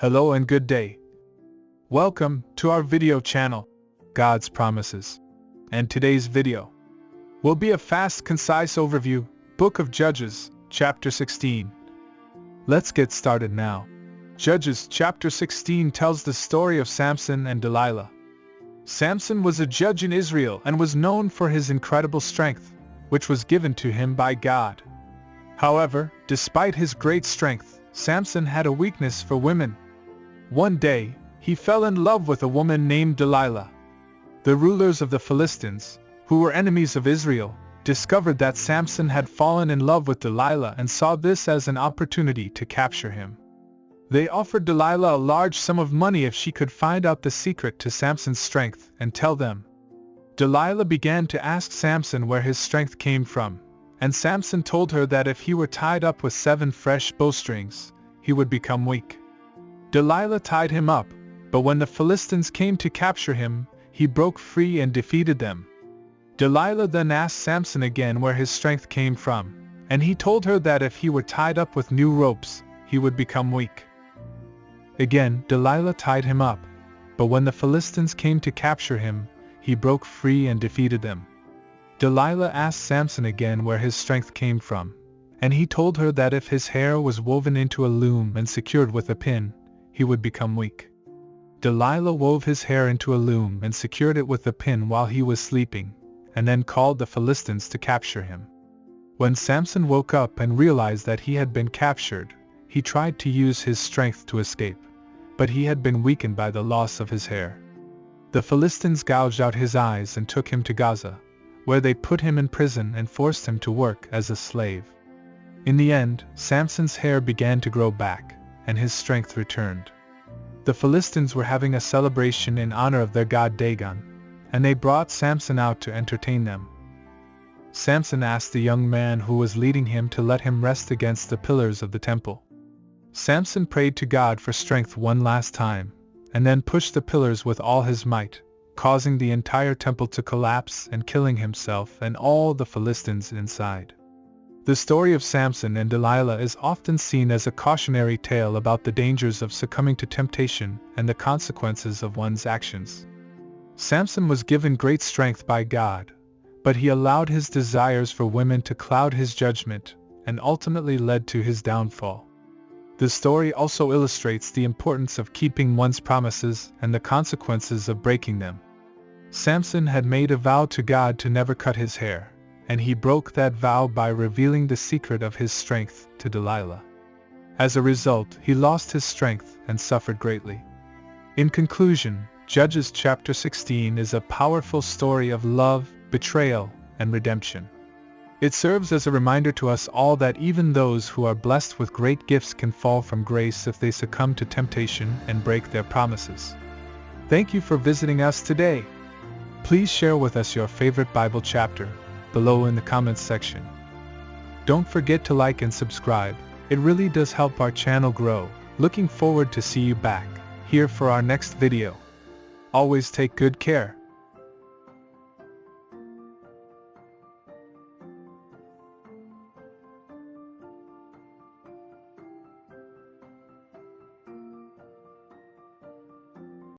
Hello and good day. Welcome to our video channel, God's Promises. And today's video will be a fast, concise overview, Book of Judges, chapter 16. Let's get started now. Judges chapter 16 tells the story of Samson and Delilah. Samson was a judge in Israel and was known for his incredible strength, which was given to him by God. However, despite his great strength, Samson had a weakness for women. One day, he fell in love with a woman named Delilah. The rulers of the Philistines, who were enemies of Israel, discovered that Samson had fallen in love with Delilah and saw this as an opportunity to capture him. They offered Delilah a large sum of money if she could find out the secret to Samson's strength and tell them. Delilah began to ask Samson where his strength came from, and Samson told her that if he were tied up with 7 fresh bowstrings, he would become weak. Delilah tied him up, but when the Philistines came to capture him, he broke free and defeated them. Delilah then asked Samson again where his strength came from, and he told her that if he were tied up with new ropes, he would become weak. Again, Delilah tied him up, but when the Philistines came to capture him, he broke free and defeated them. Delilah asked Samson again where his strength came from, and he told her that if his hair was woven into a loom and secured with a pin, he would become weak. Delilah wove his hair into a loom and secured it with a pin while he was sleeping, and then called the Philistines to capture him. When Samson woke up and realized that he had been captured, he tried to use his strength to escape, but he had been weakened by the loss of his hair. The Philistines gouged out his eyes and took him to Gaza, where they put him in prison and forced him to work as a slave. In the end, Samson's hair began to grow back, and his strength returned. The Philistines were having a celebration in honor of their god Dagon, and they brought Samson out to entertain them. Samson asked the young man who was leading him to let him rest against the pillars of the temple. Samson prayed to God for strength one last time, and then pushed the pillars with all his might, causing the entire temple to collapse and killing himself and all the Philistines inside. The story of Samson and Delilah is often seen as a cautionary tale about the dangers of succumbing to temptation and the consequences of one's actions. Samson was given great strength by God, but he allowed his desires for women to cloud his judgment and ultimately led to his downfall. The story also illustrates the importance of keeping one's promises and the consequences of breaking them. Samson had made a vow to God to never cut his hair, and he broke that vow by revealing the secret of his strength to Delilah. As a result, he lost his strength and suffered greatly. In conclusion, Judges chapter 16 is a powerful story of love, betrayal, and redemption. It serves as a reminder to us all that even those who are blessed with great gifts can fall from grace if they succumb to temptation and break their promises. Thank you for visiting us today. Please share with us your favorite Bible chapter below in the comments section. Don't forget to like and subscribe. It really does help our channel grow. Looking forward to see you back here for our next video. Always take good care.